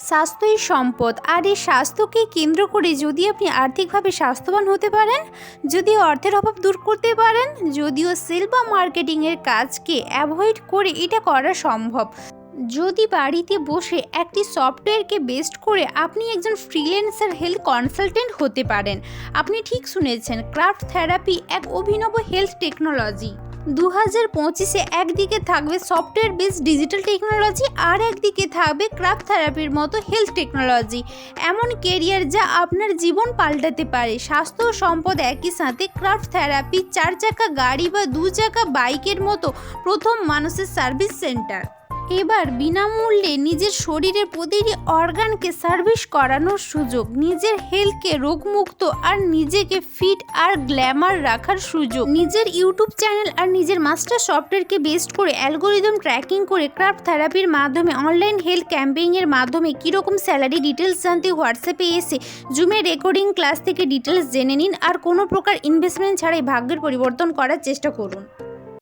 স্বাস্থ্যই সম্পদ, আর এই স্বাস্থ্যকে কেন্দ্র করে যদি আপনি আর্থিকভাবে স্বাস্থ্যবান হতে পারেন, যদি অর্থের অভাব দূর করতে পারেন, যদিও সেল বা মার্কেটিংয়ের কাজকে অ্যাভয়েড করে এটা করা সম্ভব। যদি বাড়িতে বসে একটি সফটওয়্যারকে বেস্ট করে আপনি একজন ফ্রিল্যান্সার হেলথ কনসালটেন্ট হতে পারেন। আপনি ঠিক শুনেছেন, ক্রাফট থেরাপি এক অভিনব হেলথ টেকনোলজি। 2025-এ একদিকে থাকবে সফটওয়্যার বেসড ডিজিটাল টেকনোলজি, আর একদিকে থাকবে ক্রাফট থেরাপির মতো হেলথ টেকনোলজি। এমন কেরিয়ার যা আপনার জীবন পাল্টাতে পারে। স্বাস্থ্য ও সম্পদ একই সাথে। ক্রাফট থেরাপি 4 চাকা গাড়ি বা 2 চাকা বাইকের মতো প্রথম মানুষের সার্ভিস সেন্টার। এবার বিনামূল্যে নিজের শরীরের প্রতিটি অর্গানকে সার্ভিস করানোর সুযোগ, নিজের হেলথকে রোগমুক্ত আর নিজেকে ফিট আর গ্ল্যামার রাখার সুযোগ। নিজের ইউটিউব চ্যানেল আর নিজের মাস্টার সফটওয়্যারকে বেস্ট করে অ্যালগোরিদম ট্র্যাকিং করে ক্রাফট থেরাপির মাধ্যমে অনলাইন হেলথ ক্যাম্পেইনের মাধ্যমে কীরকম স্যালারি ডিটেলস জানতে হোয়াটসঅ্যাপে এসে জুমে রেকর্ডিং ক্লাস থেকে ডিটেলস জেনে নিন, আর কোনো প্রকার ইনভেস্টমেন্ট ছাড়াই ভাগ্যের পরিবর্তন করার চেষ্টা করুন।